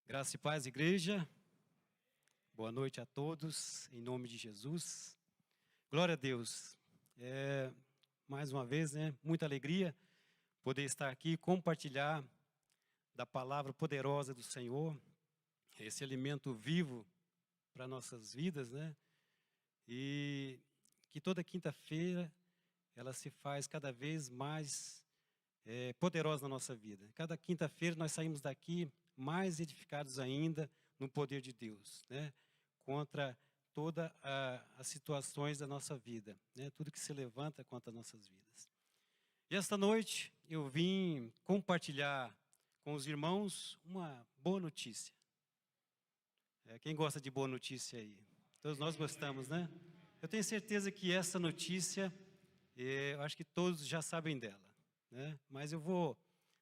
Graça e paz, igreja. Boa noite a todos, em nome de Jesus. Glória a Deus. Mais uma vez, muita alegria poder estar aqui e compartilhar da palavra poderosa do Senhor, esse alimento vivo para nossas vidas, E que toda quinta-feira ela se faz cada vez mais poderosa na nossa vida. Cada quinta-feira nós saímos daqui mais edificados ainda no poder de Deus, contra todas as situações da nossa vida, tudo que se levanta contra as nossas vidas. E esta noite eu vim compartilhar com os irmãos uma boa notícia. Quem gosta de boa notícia aí? Todos nós gostamos, né? Eu tenho certeza que essa notícia, eu acho que todos já sabem dela, mas eu vou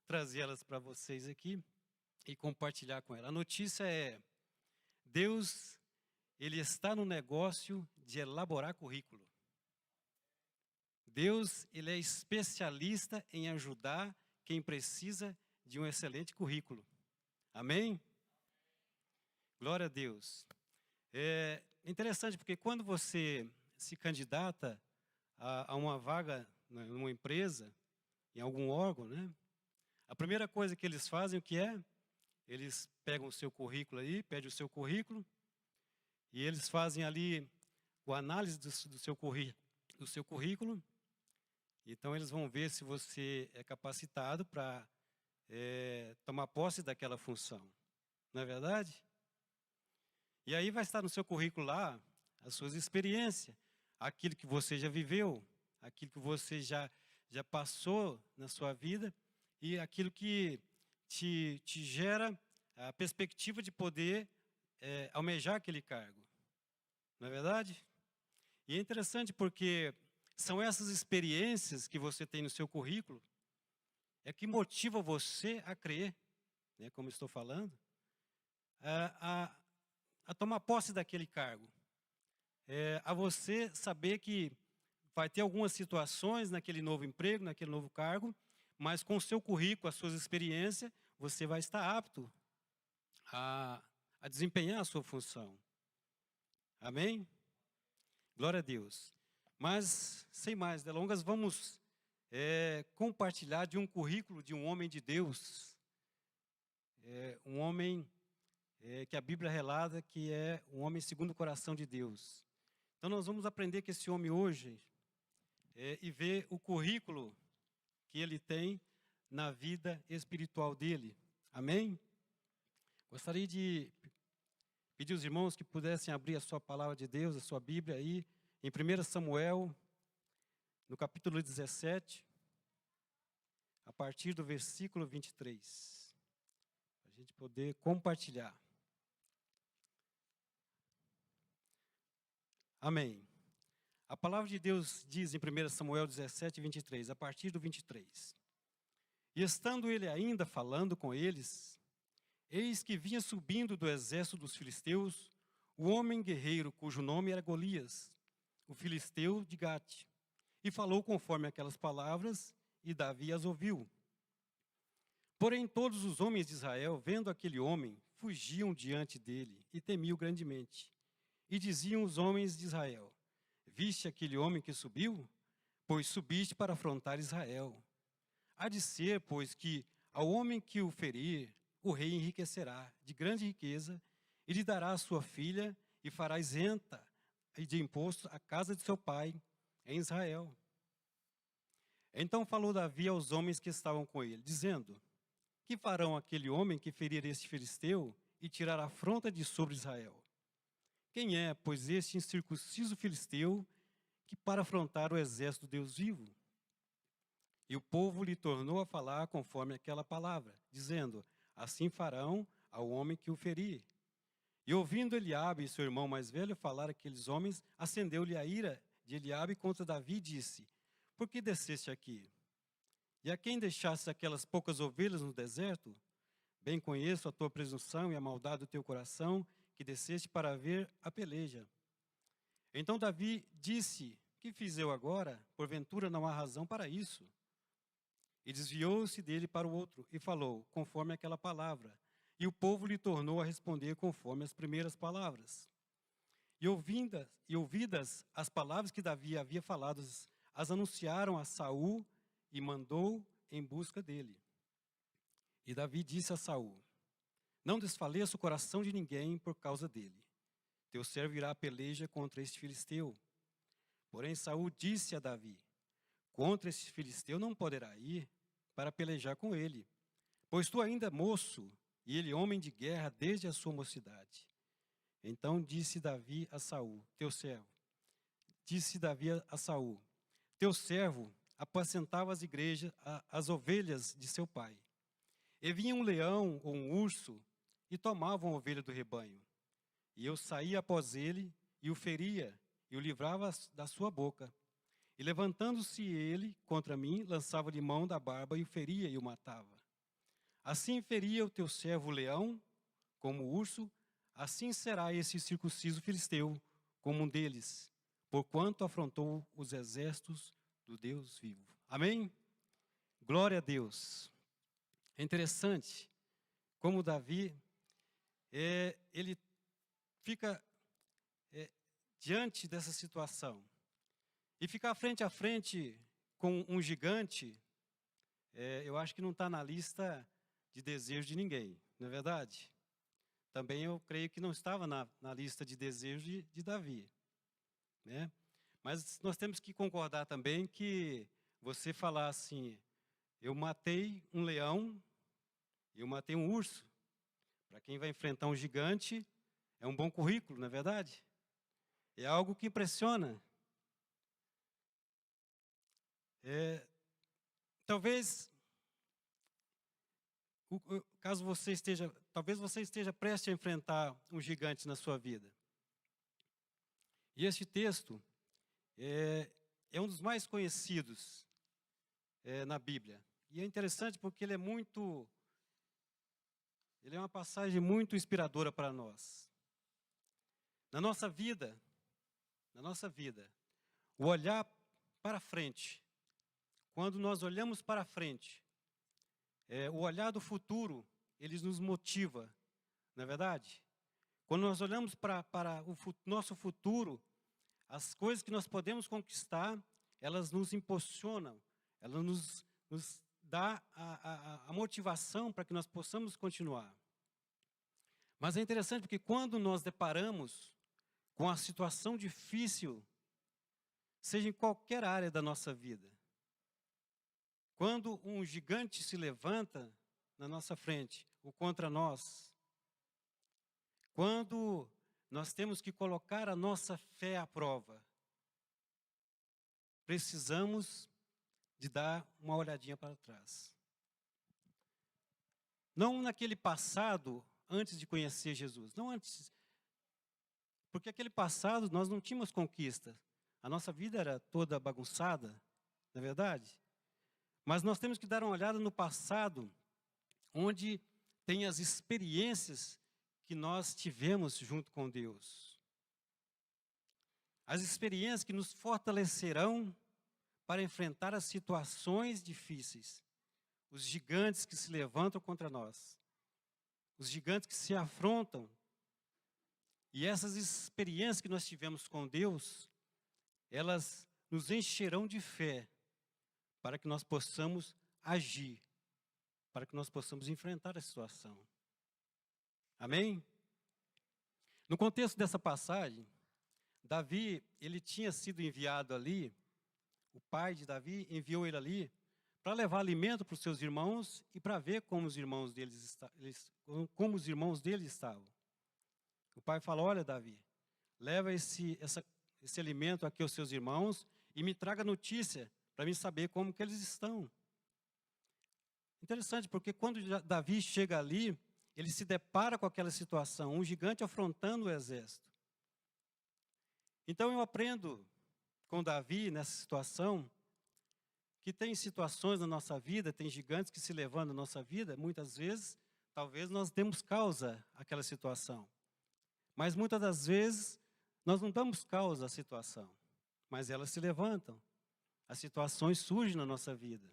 trazer elas para vocês aqui e compartilhar com ela. A notícia é: Deus, Ele está no negócio de elaborar currículo. Deus, Ele é especialista em ajudar quem precisa de um excelente currículo. Amém? Glória a Deus. É interessante porque quando você se candidata a uma vaga numa empresa, em algum órgão, a primeira coisa que eles fazem, o que é? Eles pegam o seu currículo aí, pedem o seu currículo, e eles fazem ali a análise do seu currículo. Então, eles vão ver se você é capacitado para tomar posse daquela função. Não é verdade? E aí vai estar no seu currículo lá as suas experiências, aquilo que você já viveu, aquilo que você já passou na sua vida e aquilo que te gera a perspectiva de poder almejar aquele cargo. Não é verdade? E é interessante porque são essas experiências que você tem no seu currículo que motiva você a crer, como estou falando, a tomar posse daquele cargo. A você saber que vai ter algumas situações naquele novo emprego, naquele novo cargo, mas com o seu currículo, as suas experiências, você vai estar apto a desempenhar a sua função. Amém? Glória a Deus. Mas, sem mais delongas, vamos compartilhar de um currículo de um homem de Deus. Um homem que a Bíblia relata que é um homem segundo o coração de Deus. Então, nós vamos aprender com esse homem hoje e ver o currículo que ele tem na vida espiritual dele. Amém? Gostaria de pedir aos irmãos que pudessem abrir a sua palavra de Deus, a sua Bíblia aí, em 1 Samuel, no capítulo 17, a partir do versículo 23, para a gente poder compartilhar. Amém. A palavra de Deus diz em 1 Samuel 17, 23, a partir do 23. E estando ele ainda falando com eles, eis que vinha subindo do exército dos filisteus o homem guerreiro cujo nome era Golias, o filisteu de Gate, e falou conforme aquelas palavras, e Davi as ouviu. Porém todos os homens de Israel, vendo aquele homem, fugiam diante dele e temiam grandemente. E diziam os homens de Israel: viste aquele homem que subiu? Pois subiste para afrontar Israel. Há de ser, pois, que ao homem que o ferir, o rei enriquecerá de grande riqueza, e lhe dará a sua filha, e fará isenta de imposto a casa de seu pai em Israel. Então falou Davi aos homens que estavam com ele, dizendo: que farão aquele homem que ferir este filisteu e tirar a afronta de sobre Israel? Quem é, pois, este incircunciso filisteu que para afrontar o exército do Deus vivo? E o povo lhe tornou a falar conforme aquela palavra, dizendo: assim farão ao homem que o ferir. E ouvindo Eliabe e seu irmão mais velho falar aqueles homens, acendeu-lhe a ira de Eliabe contra Davi e disse: por que desceste aqui? E a quem deixaste aquelas poucas ovelhas no deserto? Bem conheço a tua presunção e a maldade do teu coração, que desceste para ver a peleja. Então Davi disse: que fiz eu agora? Porventura não há razão para isso. E desviou-se dele para o outro, e falou, conforme aquela palavra. E o povo lhe tornou a responder conforme as primeiras palavras. E ouvidas as palavras que Davi havia falado, as anunciaram a Saul e mandou em busca dele. E Davi disse a Saul: não desfaleça o coração de ninguém por causa dele. Teu servo irá à peleja contra este filisteu. Porém Saul disse a Davi: contra este filisteu não poderá ir para pelejar com ele, pois tu ainda é moço, e ele homem de guerra desde a sua mocidade. Então disse Davi a Saul, teu servo, teu servo apacentava as ovelhas de seu pai. E vinha um leão ou um urso e tomava uma ovelha do rebanho. E eu saía após ele e o feria e o livrava da sua boca. E levantando-se ele contra mim, lançava-lhe mão da barba e o feria e o matava. Assim feria o teu servo o leão, como o urso, assim será esse circunciso filisteu, como um deles, porquanto afrontou os exércitos do Deus vivo. Amém? Glória a Deus. É interessante como Davi, ele fica diante dessa situação. E ficar frente a frente com um gigante, eu acho que não está na lista de desejo de ninguém, não é verdade? Também eu creio que não estava na lista de desejo de Davi, né? Mas nós temos que concordar também que você falar assim, eu matei um leão, eu matei um urso, para quem vai enfrentar um gigante, é um bom currículo, não é verdade? É algo que impressiona. Talvez, caso você talvez você esteja prestes a enfrentar um gigante na sua vida. E este texto é um dos mais conhecidos na Bíblia. E é interessante porque ele é uma passagem muito inspiradora para nós. Na nossa vida, o olhar para frente, quando nós olhamos para frente, o olhar do futuro, ele nos motiva, não é verdade? Quando nós olhamos para o nosso futuro, as coisas que nós podemos conquistar, elas nos impulsionam, elas nos dá a motivação para que nós possamos continuar. Mas é interessante porque quando nós deparamos com a situação difícil, seja em qualquer área da nossa vida, quando um gigante se levanta na nossa frente, ou contra nós, quando nós temos que colocar a nossa fé à prova, precisamos de dar uma olhadinha para trás. Não naquele passado, antes de conhecer Jesus, não antes, porque aquele passado nós não tínhamos conquista, a nossa vida era toda bagunçada, não é verdade? Mas nós temos que dar uma olhada no passado, onde tem as experiências que nós tivemos junto com Deus. As experiências que nos fortalecerão para enfrentar as situações difíceis, os gigantes que se levantam contra nós, os gigantes que se afrontam. E essas experiências que nós tivemos com Deus, elas nos encherão de fé, para que nós possamos agir, para que nós possamos enfrentar a situação. Amém? No contexto dessa passagem, Davi, ele tinha sido enviado ali, o pai de Davi enviou ele ali, para levar alimento para os seus irmãos e para ver como os irmãos dele estavam. O pai falou, olha Davi, leva esse alimento aqui aos seus irmãos e me traga notícia, para mim saber como que eles estão. Interessante, porque quando Davi chega ali, ele se depara com aquela situação, um gigante afrontando o exército. Então eu aprendo com Davi nessa situação, que tem situações na nossa vida, tem gigantes que se levantam na nossa vida, muitas vezes, talvez nós demos causa àquela situação. Mas muitas das vezes, nós não damos causa à situação, mas elas se levantam. As situações surgem na nossa vida.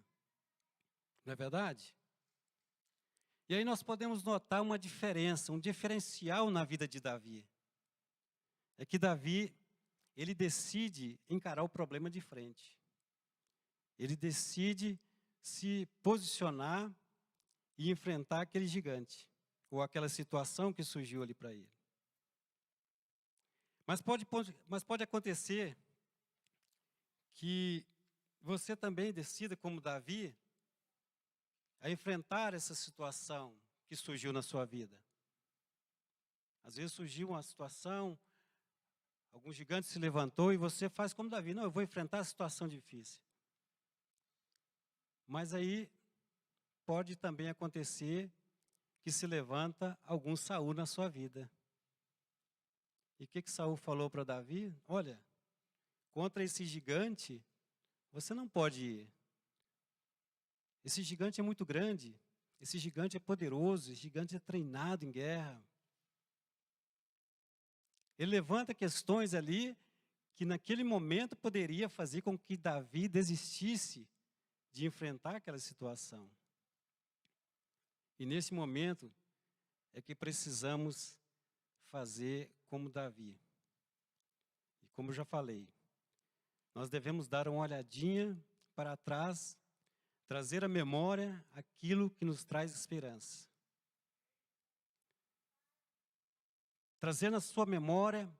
Não é verdade? E aí nós podemos notar uma diferença, um diferencial na vida de Davi. É que Davi, ele decide encarar o problema de frente. Ele decide se posicionar e enfrentar aquele gigante, ou aquela situação que surgiu ali para ele. Mas pode acontecer que você também decida, como Davi, a enfrentar essa situação que surgiu na sua vida. Às vezes surgiu uma situação, algum gigante se levantou e você faz como Davi. Não, eu vou enfrentar a situação difícil. Mas aí pode também acontecer que se levanta algum Saul na sua vida. E o que Saul falou para Davi? Olha, contra esse gigante, você não pode ir. Esse gigante é muito grande, esse gigante é poderoso, esse gigante é treinado em guerra. Ele levanta questões ali que naquele momento poderia fazer com que Davi desistisse de enfrentar aquela situação. E nesse momento é que precisamos fazer como Davi. E como já falei, nós devemos dar uma olhadinha para trás, trazer à memória aquilo que nos traz esperança. Trazer na sua memória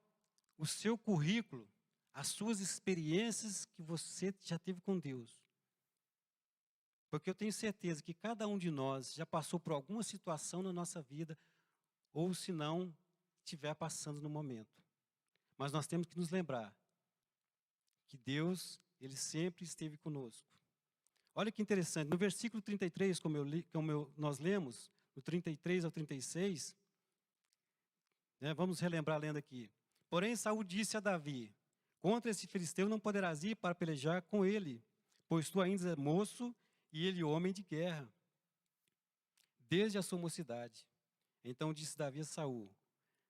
o seu currículo, as suas experiências que você já teve com Deus. Porque eu tenho certeza que cada um de nós já passou por alguma situação na nossa vida, ou se não, estiver passando no momento. Mas nós temos que nos lembrar que Deus, Ele sempre esteve conosco. Olha que interessante, no versículo 33, nós lemos, do 33 ao 36, vamos relembrar a lenda aqui. Porém, Saul disse a Davi, contra esse filisteu não poderás ir para pelejar com ele, pois tu ainda és moço e ele homem de guerra, desde a sua mocidade. Então disse Davi a Saul,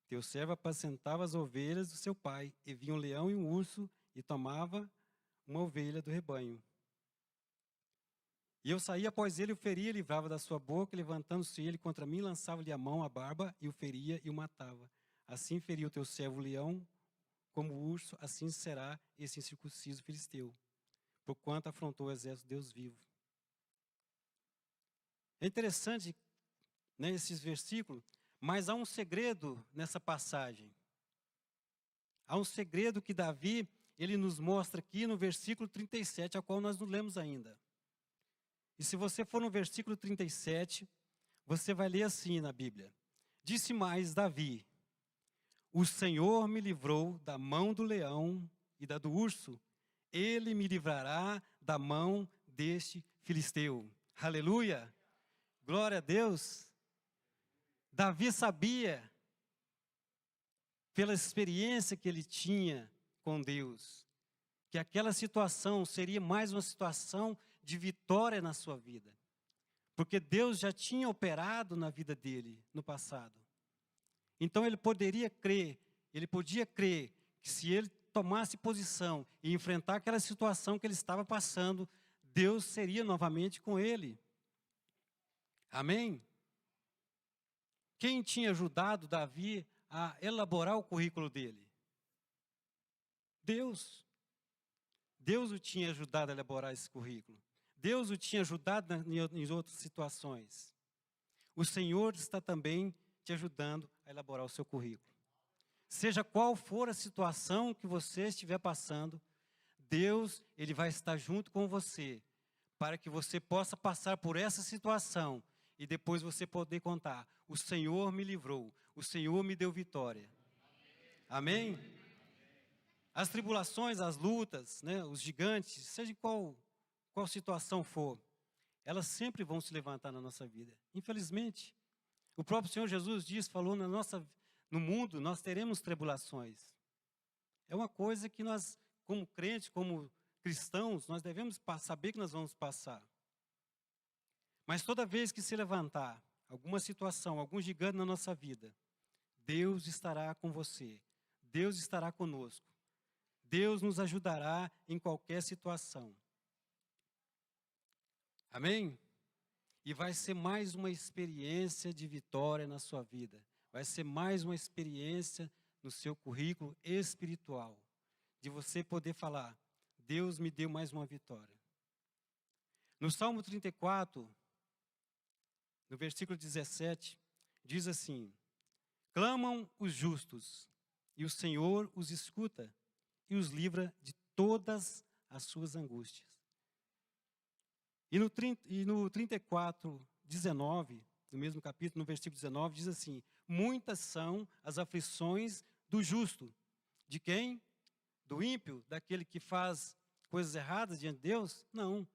teu servo apacentava as ovelhas do seu pai, e vinha um leão e um urso, e tomava uma ovelha do rebanho. E eu saía após ele, o feria, livrava da sua boca, levantando-se ele contra mim, lançava-lhe a mão, a barba, e o feria e o matava. Assim feria o teu servo o leão, como o urso, assim será esse incircunciso filisteu, porquanto afrontou o exército de Deus vivo. É interessante, esses versículos, mas há um segredo nessa passagem. Há um segredo que Davi, ele nos mostra aqui no versículo 37, ao qual nós não lemos ainda. E se você for no versículo 37, você vai ler assim na Bíblia. Disse mais Davi, o Senhor me livrou da mão do leão e da do urso, ele me livrará da mão deste filisteu. Aleluia! Glória a Deus! Davi sabia, pela experiência que ele tinha com Deus, que aquela situação seria mais uma situação de vitória na sua vida. Porque Deus já tinha operado na vida dele no passado. Então ele podia crer que se ele tomasse posição e enfrentar aquela situação que ele estava passando, Deus seria novamente com ele. Amém? Quem tinha ajudado Davi a elaborar o currículo dele? Deus. Deus o tinha ajudado a elaborar esse currículo. Deus o tinha ajudado em outras situações. O Senhor está também te ajudando a elaborar o seu currículo. Seja qual for a situação que você estiver passando, Deus, Ele vai estar junto com você, para que você possa passar por essa situação e depois você poder contar, o Senhor me livrou, o Senhor me deu vitória. Amém? As tribulações, as lutas, os gigantes, seja qual situação for, elas sempre vão se levantar na nossa vida. Infelizmente, o próprio Senhor Jesus falou no mundo nós teremos tribulações. É uma coisa que nós, como crentes, como cristãos, nós devemos saber que nós vamos passar. Mas toda vez que se levantar alguma situação, algum gigante na nossa vida, Deus estará com você, Deus estará conosco. Deus nos ajudará em qualquer situação. Amém? E vai ser mais uma experiência de vitória na sua vida. Vai ser mais uma experiência no seu currículo espiritual. De você poder falar, Deus me deu mais uma vitória. No Salmo 34, no versículo 17, diz assim: clamam os justos, e o Senhor os escuta, e os livra de todas as suas angústias. E no 34, 19, no mesmo capítulo, no versículo 19, diz assim: muitas são as aflições do justo. De quem? Do ímpio? Daquele que faz coisas erradas diante de Deus? Não,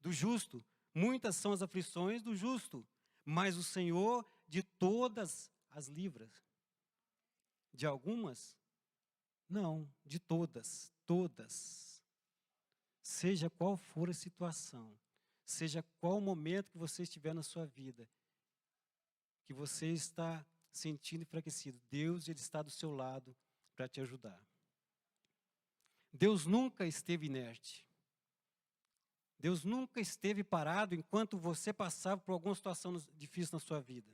do justo. Muitas são as aflições do justo, mas o Senhor de todas as livra. De algumas? Não, de todas, todas. Seja qual for a situação, seja qual o momento que você estiver na sua vida, que você está sentindo enfraquecido, Deus, Ele está do seu lado para te ajudar. Deus nunca esteve inerte. Deus nunca esteve parado enquanto você passava por alguma situação difícil na sua vida.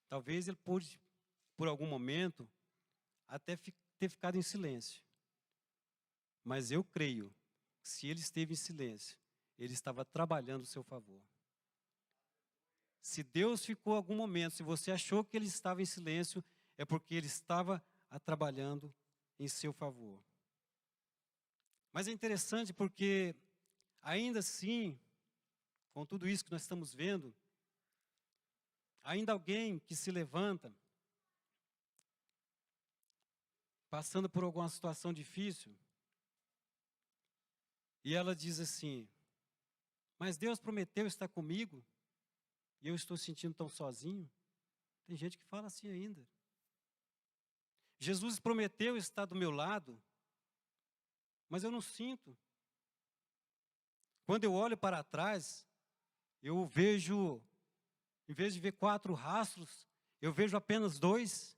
Talvez Ele pôde, por algum momento, até ter ficado em silêncio. Mas eu creio que se Ele esteve em silêncio, Ele estava trabalhando a seu favor. Se Deus ficou algum momento, se você achou que Ele estava em silêncio, é porque Ele estava trabalhando em seu favor. Mas é interessante porque, ainda assim, com tudo isso que nós estamos vendo, ainda alguém que se levanta, passando por alguma situação difícil, e ela diz assim: mas Deus prometeu estar comigo, e eu estou sentindo tão sozinho. Tem gente que fala assim ainda. Jesus prometeu estar do meu lado, mas eu não sinto. Quando eu olho para trás, eu vejo, em vez de ver 4 rastros, eu vejo apenas 2.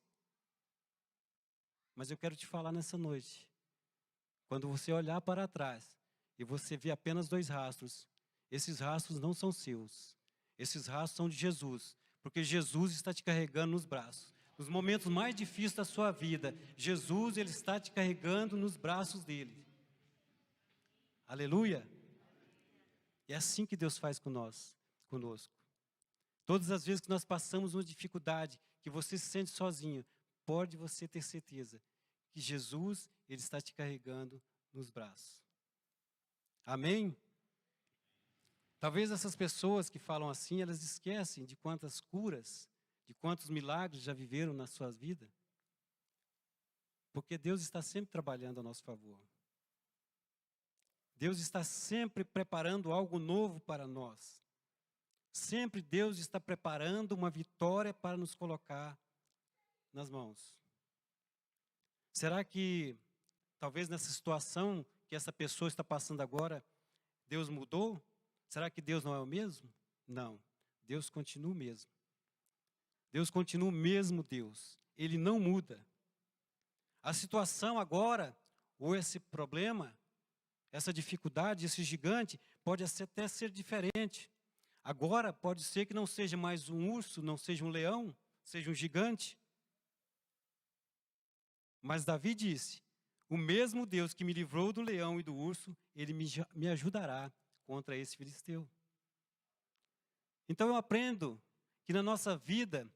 Mas eu quero te falar nessa noite, quando você olhar para trás e você vê apenas 2 rastros, esses rastros não são seus. Esses rastros são de Jesus, porque Jesus está te carregando nos braços. Nos momentos mais difíceis da sua vida, Jesus, Ele está te carregando nos braços dEle. Aleluia! É assim que Deus faz conosco. Todas as vezes que nós passamos uma dificuldade, que você se sente sozinho, pode você ter certeza que Jesus, Ele está te carregando nos braços. Amém? Talvez essas pessoas que falam assim, elas esquecem de quantas curas, de quantos milagres já viveram na sua vida. Porque Deus está sempre trabalhando a nosso favor. Deus está sempre preparando algo novo para nós. Sempre Deus está preparando uma vitória para nos colocar nas mãos. Será que, talvez nessa situação que essa pessoa está passando agora, Deus mudou? Será que Deus não é o mesmo? Não, Deus continua o mesmo. Deus continua o mesmo Deus. Ele não muda. A situação agora, ou esse problema, essa dificuldade, esse gigante, pode até ser diferente. Agora pode ser que não seja mais um urso, não seja um leão, seja um gigante. Mas Davi disse: o mesmo Deus que me livrou do leão e do urso, Ele me ajudará contra esse filisteu. Então eu aprendo que na nossa vida,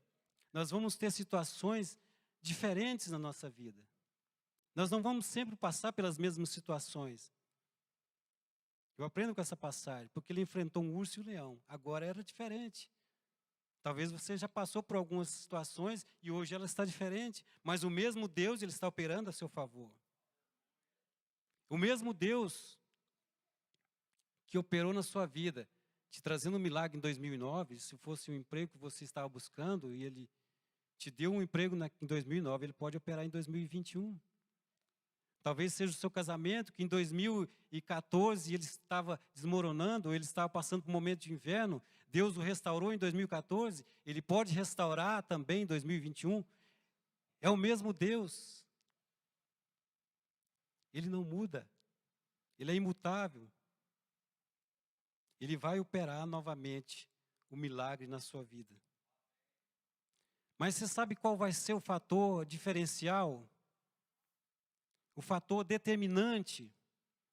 nós vamos ter situações diferentes na nossa vida. Nós não vamos sempre passar pelas mesmas situações. Eu aprendo com essa passagem, porque ele enfrentou um urso e um leão. Agora era diferente. Talvez você já passou por algumas situações e hoje ela está diferente. Mas o mesmo Deus, Ele está operando a seu favor. O mesmo Deus que operou na sua vida, te trazendo um milagre em 2009, se fosse um emprego que você estava buscando e Ele te deu um emprego em 2009, Ele pode operar em 2021. Talvez seja o seu casamento, que em 2014 ele estava desmoronando, ele estava passando por um momento de inverno, Deus o restaurou em 2014, Ele pode restaurar também em 2021. É o mesmo Deus. Ele não muda, Ele é imutável. Ele vai operar novamente o milagre na sua vida. Mas você sabe qual vai ser o fator diferencial? O fator determinante,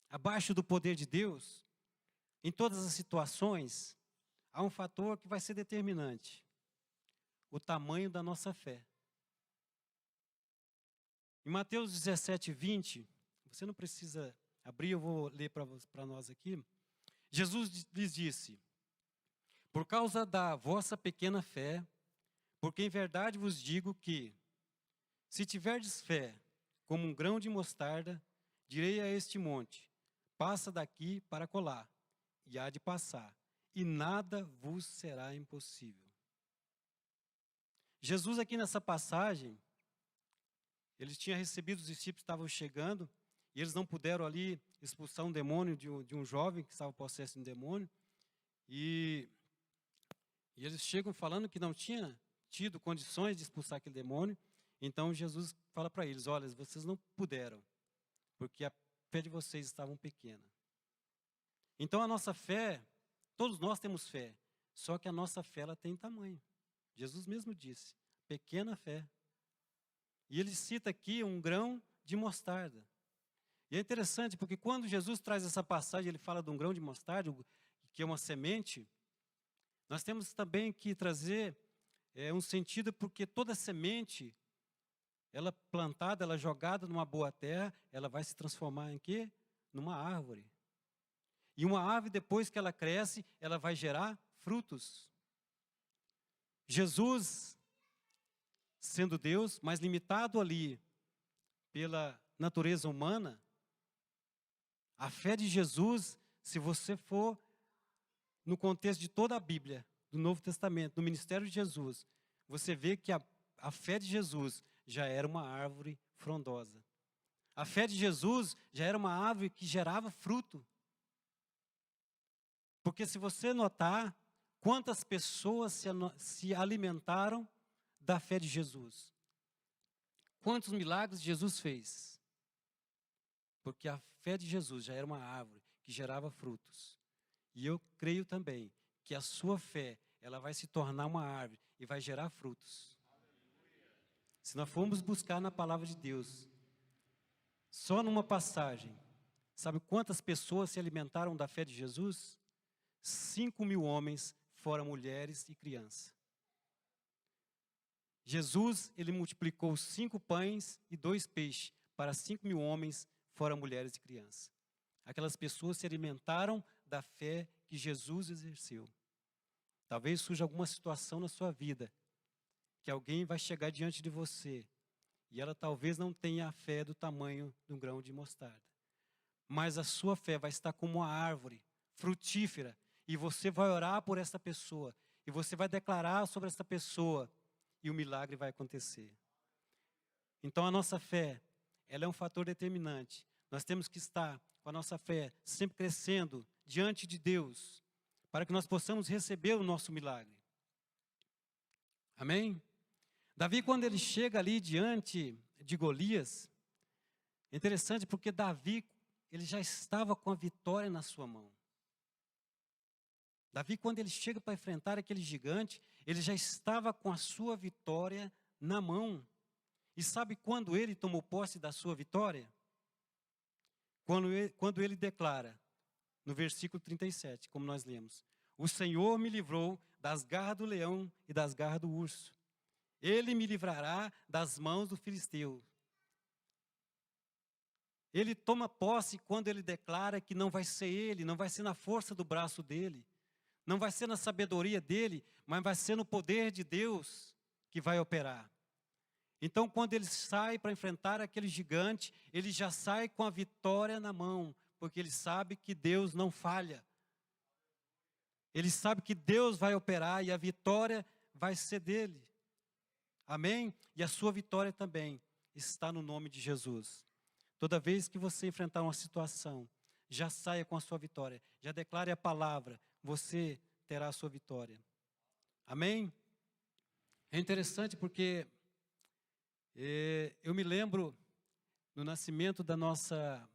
abaixo do poder de Deus? Em todas as situações, há um fator que vai ser determinante: o tamanho da nossa fé. Em Mateus 17, 20, você não precisa abrir, eu vou ler para nós aqui. Jesus lhes disse: por causa da vossa pequena fé, porque em verdade vos digo que, se tiverdes fé como um grão de mostarda, direi a este monte: passa daqui para colar, e há de passar, e nada vos será impossível. Jesus aqui nessa passagem, eles tinham recebido, os discípulos estavam chegando, e eles não puderam ali expulsar um demônio de um jovem que estava possesso de um demônio, e eles chegam falando que não tinha tido condições de expulsar aquele demônio. Então Jesus fala para eles: olha, vocês não puderam, porque a fé de vocês estava pequena. Então a nossa fé, todos nós temos fé, só que a nossa fé ela tem tamanho. Jesus mesmo disse: pequena fé. E ele cita aqui um grão de mostarda. E é interessante porque quando Jesus traz essa passagem, ele fala de um grão de mostarda, que é uma semente. Nós temos também que trazer um sentido, porque toda semente, ela plantada, ela jogada numa boa terra, ela vai se transformar em quê? Numa árvore. E uma árvore, depois que ela cresce, ela vai gerar frutos. Jesus, sendo Deus, mas limitado ali pela natureza humana, a fé de Jesus, se você for no contexto de toda a Bíblia, do Novo Testamento, do ministério de Jesus, você vê que a fé de Jesus já era uma árvore frondosa. A fé de Jesus já era uma árvore que gerava fruto. Porque se você notar, quantas pessoas se alimentaram da fé de Jesus? Quantos milagres Jesus fez? Porque a fé de Jesus já era uma árvore que gerava frutos. E eu creio também que a sua fé, ela vai se tornar uma árvore e vai gerar frutos. Se nós formos buscar na palavra de Deus, só numa passagem, sabe quantas pessoas se alimentaram da fé de Jesus? 5.000 homens, fora mulheres e crianças. Jesus, ele multiplicou 5 pães e 2 peixes para 5.000 homens, fora mulheres e crianças. Aquelas pessoas se alimentaram da fé que Jesus exerceu. Talvez surja alguma situação na sua vida, que alguém vai chegar diante de você, e ela talvez não tenha a fé do tamanho de um grão de mostarda. Mas a sua fé vai estar como uma árvore frutífera, e você vai orar por essa pessoa, e você vai declarar sobre essa pessoa, e o milagre vai acontecer. Então a nossa fé, ela é um fator determinante. Nós temos que estar com a nossa fé sempre crescendo diante de Deus, para que nós possamos receber o nosso milagre. Amém? Davi, quando ele chega ali diante de Golias, é interessante porque Davi, ele já estava com a vitória na sua mão. Davi, quando ele chega para enfrentar aquele gigante, ele já estava com a sua vitória na mão. E sabe quando ele tomou posse da sua vitória? Quando ele declara, no versículo 37, como nós lemos: o Senhor me livrou das garras do leão e das garras do urso. Ele me livrará das mãos do filisteu. Ele toma posse quando ele declara que não vai ser ele, não vai ser na força do braço dele, não vai ser na sabedoria dele, mas vai ser no poder de Deus que vai operar. Então, quando ele sai para enfrentar aquele gigante, ele já sai com a vitória na mão, porque ele sabe que Deus não falha. Ele sabe que Deus vai operar e a vitória vai ser dele. Amém? E a sua vitória também está no nome de Jesus. Toda vez que você enfrentar uma situação, já saia com a sua vitória. Já declare a palavra, você terá a sua vitória. Amém? É interessante porque eu me lembro no nascimento da nossa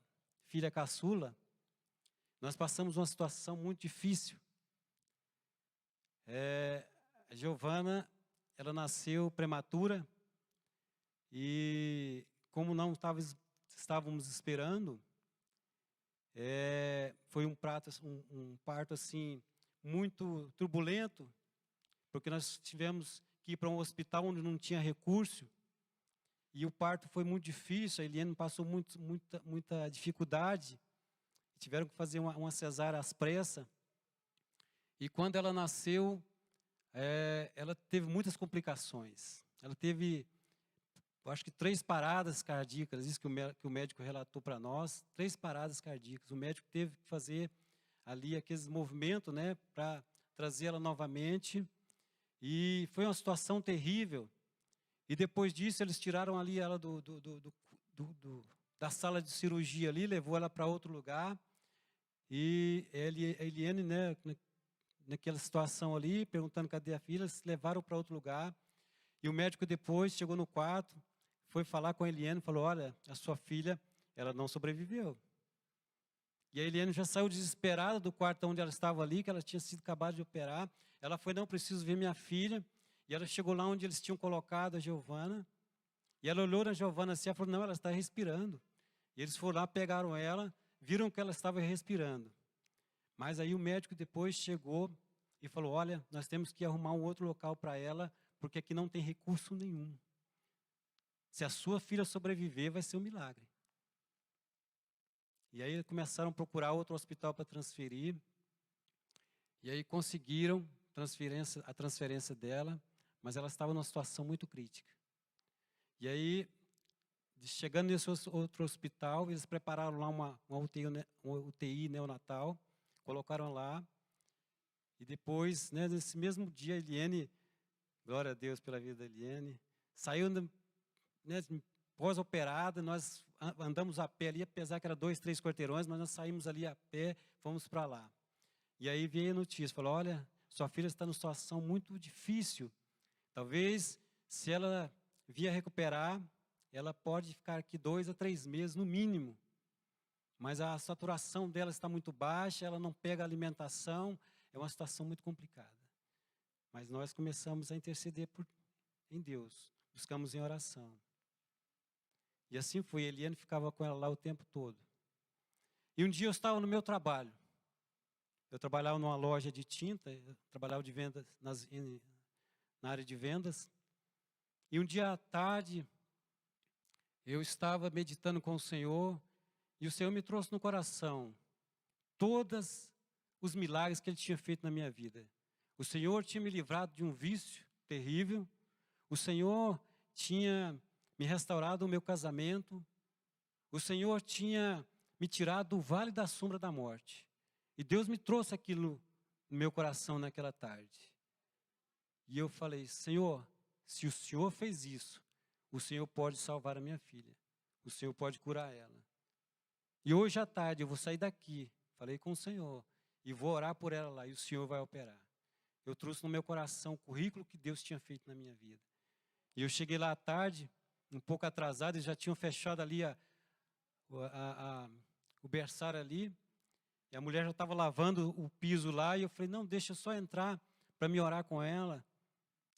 filha caçula, nós passamos uma situação muito difícil. A Giovana, ela nasceu prematura e, como não estávamos esperando, foi um parto assim muito turbulento, porque nós tivemos que ir para um hospital onde não tinha recurso e o parto foi muito difícil. A Eliane passou muita dificuldade, tiveram que fazer uma cesárea às pressas. E quando ela nasceu, ela teve muitas complicações. Ela teve, eu acho que 3 paradas cardíacas, isso que o médico relatou para nós, 3 paradas cardíacas. O médico teve que fazer ali aqueles movimentos, né, para trazer ela novamente. E foi uma situação terrível. E depois disso, eles tiraram ali ela da sala de cirurgia ali, levou ela para outro lugar. E a Eliane, né, naquela situação ali, perguntando cadê a filha, eles levaram para outro lugar. E o médico depois chegou no quarto, foi falar com a Eliane, falou, olha, a sua filha, ela não sobreviveu. E a Eliane já saiu desesperada do quarto onde ela estava ali, que ela tinha sido acabada de operar. Ela foi, não preciso ver minha filha. E ela chegou lá onde eles tinham colocado a Giovana. E ela olhou na Giovana assim, ela falou, não, ela está respirando. E eles foram lá, pegaram ela, viram que ela estava respirando. Mas aí o médico depois chegou e falou, olha, nós temos que arrumar um outro local para ela, porque aqui não tem recurso nenhum. Se a sua filha sobreviver, vai ser um milagre. E aí começaram a procurar outro hospital para transferir. E aí conseguiram a transferência dela, mas ela estava numa situação muito crítica. E aí, chegando nesse outro hospital, eles prepararam lá uma UTI neonatal, colocaram lá. E depois, né, nesse mesmo dia, a Eliane, glória a Deus pela vida da Eliane, saiu, né, pós-operada, nós andamos a pé ali, apesar que era 2, 3 quarteirões, mas nós saímos ali a pé, fomos para lá. E aí veio a notícia, falou, olha, sua filha está numa situação muito difícil. Talvez, se ela vier recuperar, ela pode ficar aqui 2 a 3 meses, no mínimo. Mas a saturação dela está muito baixa, ela não pega alimentação, é uma situação muito complicada. Mas nós começamos a interceder em Deus, buscamos em oração. E assim foi, a Eliane ficava com ela lá o tempo todo. E um dia eu estava no meu trabalho. Eu trabalhava numa loja de tinta, eu trabalhava de vendas, na área de vendas. E um dia à tarde, eu estava meditando com o Senhor, e o Senhor me trouxe no coração todos os milagres que Ele tinha feito na minha vida. O Senhor tinha me livrado de um vício terrível. O Senhor tinha me restaurado o meu casamento. O Senhor tinha me tirado do vale da sombra da morte. E Deus me trouxe aquilo no meu coração naquela tarde. E eu falei, Senhor, se o Senhor fez isso, o Senhor pode salvar a minha filha. O Senhor pode curar ela. E hoje à tarde eu vou sair daqui, falei com o Senhor, e vou orar por ela lá, e o Senhor vai operar. Eu trouxe no meu coração o currículo que Deus tinha feito na minha vida. E eu cheguei lá à tarde, um pouco atrasado, eles já tinham fechado ali o berçário ali, e a mulher já estava lavando o piso lá, e eu falei, não, deixa eu só entrar para me orar com ela.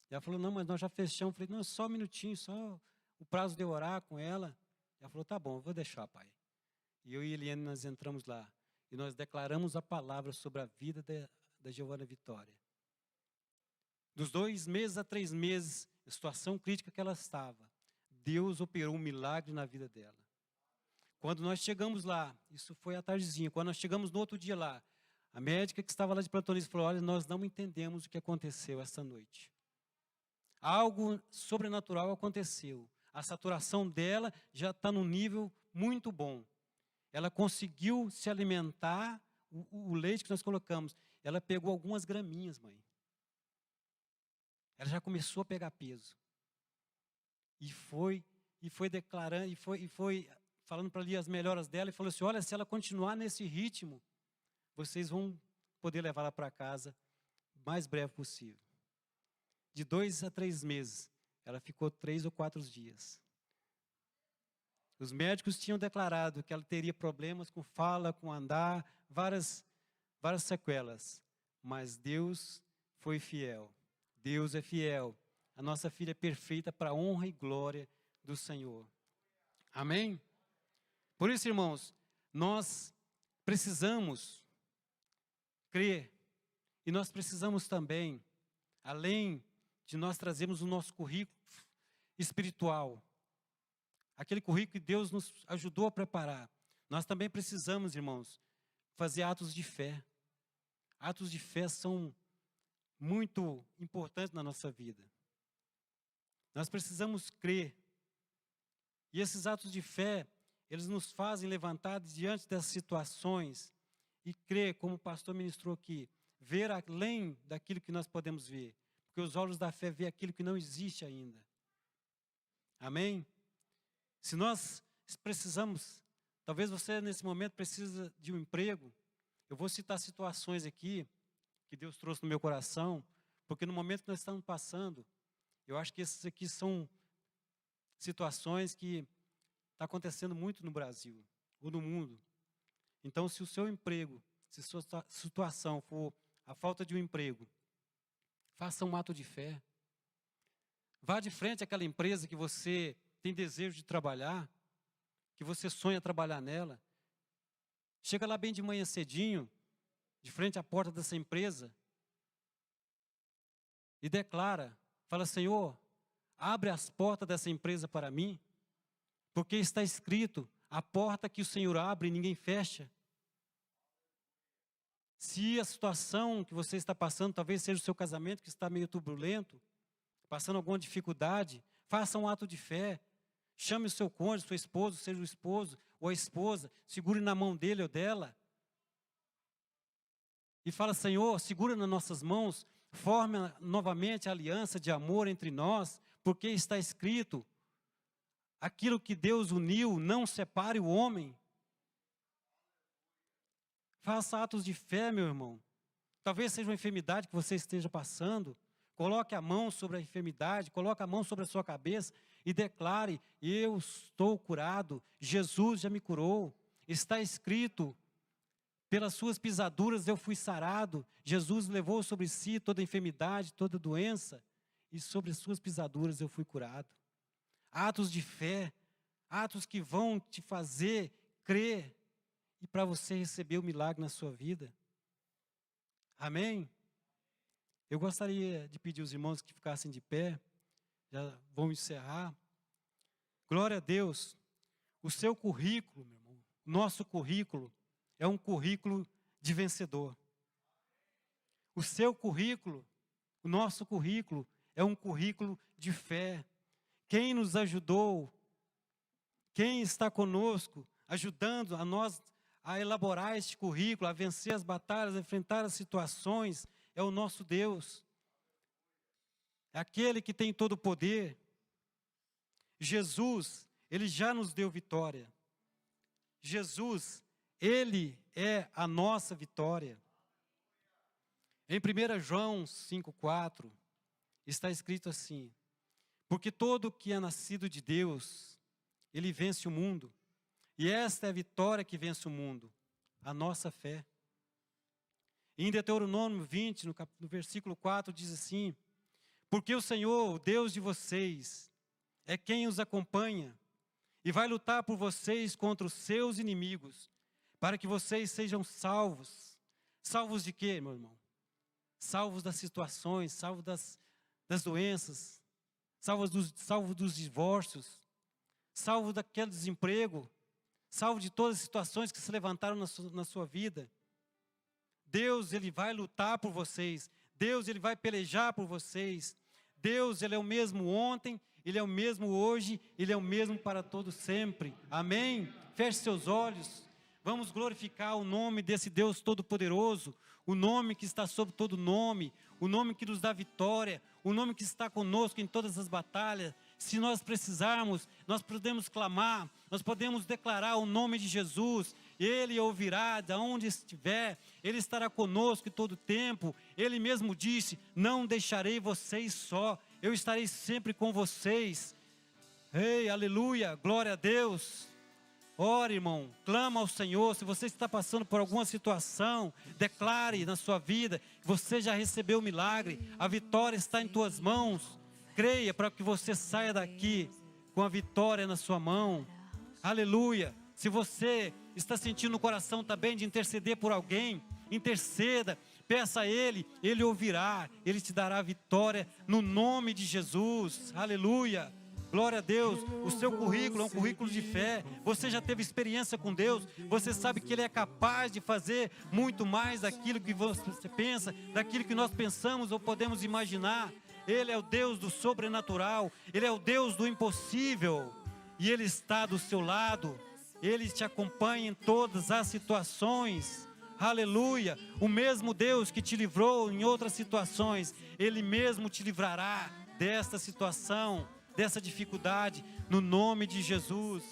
E ela falou, não, mas nós já fechamos. Eu falei, não, só um minutinho, só o prazo de eu orar com ela. E ela falou, tá bom, eu vou deixar, pai. E eu e Eliane, nós entramos lá, e nós declaramos a palavra sobre a vida da Giovana Vitória. Dos 2 meses a 3 meses, a situação crítica que ela estava, Deus operou um milagre na vida dela. Quando nós chegamos lá, isso foi à tardezinha, quando nós chegamos no outro dia lá, a médica que estava lá de plantonista falou, olha, nós não entendemos o que aconteceu esta noite. Algo sobrenatural aconteceu. A saturação dela já está num nível muito bom. Ela conseguiu se alimentar, o leite que nós colocamos, ela pegou algumas graminhas, mãe. Ela já começou a pegar peso. E foi declarando, e foi falando para ali as melhoras dela, e falou assim, olha, se ela continuar nesse ritmo, vocês vão poder levá-la para casa o mais breve possível. De 2 a 3 meses, ela ficou 3 ou 4 dias. Os médicos tinham declarado que ela teria problemas com fala, com andar, várias sequelas. Mas Deus foi fiel. Deus é fiel. A nossa filha é perfeita para a honra e glória do Senhor. Amém? Por isso, irmãos, nós precisamos crer. E nós precisamos também, além de nós trazermos o nosso currículo espiritual, aquele currículo que Deus nos ajudou a preparar, nós também precisamos, irmãos, fazer atos de fé. Atos de fé são muito importantes na nossa vida. Nós precisamos crer. E esses atos de fé, eles nos fazem levantar diante das situações e crer, como o pastor ministrou aqui, ver além daquilo que nós podemos ver. Porque os olhos da fé vê aquilo que não existe ainda. Amém? Se nós precisamos, talvez você nesse momento precisa de um emprego. Eu vou citar situações aqui que Deus trouxe no meu coração, porque no momento que nós estamos passando, eu acho que esses aqui são situações que está acontecendo muito no Brasil, ou no mundo. Então, se o seu emprego, se a sua situação for a falta de um emprego, faça um ato de fé. Vá de frente àquela empresa que você tem desejo de trabalhar, que você sonha trabalhar nela. Chega lá bem de manhã cedinho, de frente à porta dessa empresa, e declara, fala: Senhor, abre as portas dessa empresa para mim, porque está escrito, a porta que o Senhor abre, ninguém fecha. Se a situação que você está passando, talvez seja o seu casamento que está meio turbulento, passando alguma dificuldade, faça um ato de fé. Chame o seu cônjuge, sua esposa, seja o esposo ou a esposa, segure na mão dele ou dela. E fala: Senhor, segura nas nossas mãos, forme novamente a aliança de amor entre nós, porque está escrito, aquilo que Deus uniu, não separe o homem. Faça atos de fé, meu irmão. Talvez seja uma enfermidade que você esteja passando. Coloque a mão sobre a enfermidade, coloque a mão sobre a sua cabeça e declare: eu estou curado, Jesus já me curou. Está escrito, pelas suas pisaduras eu fui sarado. Jesus levou sobre si toda enfermidade, toda doença, e sobre as suas pisaduras eu fui curado. Atos de fé, atos que vão te fazer crer e para você receber o milagre na sua vida. Amém? Eu gostaria de pedir aos irmãos que ficassem de pé, já vão encerrar. Glória a Deus. O seu currículo, meu irmão, nosso currículo, é um currículo de vencedor. O seu currículo, o nosso currículo, é um currículo de fé. Quem nos ajudou, quem está conosco, ajudando a nós a elaborar este currículo, a vencer as batalhas, a enfrentar as situações, é o nosso Deus. É aquele que tem todo o poder. Jesus, Ele já nos deu vitória. Jesus, Ele é a nossa vitória. Em 1 João 5,4, está escrito assim: porque todo que é nascido de Deus, ele vence o mundo. E esta é a vitória que vence o mundo, a nossa fé. Em Deuteronômio 20, no versículo 4, diz assim: porque o Senhor, o Deus de vocês, é quem os acompanha e vai lutar por vocês contra os seus inimigos, para que vocês sejam salvos. Salvos de quê, meu irmão? Salvos das situações, salvos das doenças, salvos dos divórcios, salvos daquele desemprego, salvo de todas as situações que se levantaram na sua vida. Deus, Ele vai lutar por vocês. Deus, Ele vai pelejar por vocês. Deus, Ele é o mesmo ontem, Ele é o mesmo hoje, Ele é o mesmo para todo sempre. Amém? Feche seus olhos. Vamos glorificar o nome desse Deus Todo-Poderoso, o nome que está sobre todo nome, o nome que nos dá vitória, o nome que está conosco em todas as batalhas. Se nós precisarmos, nós podemos clamar, nós podemos declarar o nome de Jesus. Ele ouvirá de onde estiver, Ele estará conosco em todo o tempo. Ele mesmo disse: não deixarei vocês só, eu estarei sempre com vocês. Ei, aleluia, glória a Deus. Ore, irmão, clama ao Senhor. Se você está passando por alguma situação, declare na sua vida que você já recebeu o milagre. A vitória está em tuas mãos. Creia para que você saia daqui com a vitória na sua mão. Aleluia. Se você está sentindo no coração também de interceder por alguém, interceda, peça a Ele, Ele ouvirá, Ele te dará a vitória no nome de Jesus. Aleluia. Glória a Deus. O seu currículo é um currículo de fé. Você já teve experiência com Deus. Você sabe que Ele é capaz de fazer muito mais daquilo que você pensa, daquilo que nós pensamos ou podemos imaginar. Ele é o Deus do sobrenatural. Ele é o Deus do impossível. E Ele está do seu lado. Ele te acompanha em todas as situações. Aleluia. O mesmo Deus que te livrou em outras situações, Ele mesmo te livrará desta situação, dessa dificuldade, no nome de Jesus.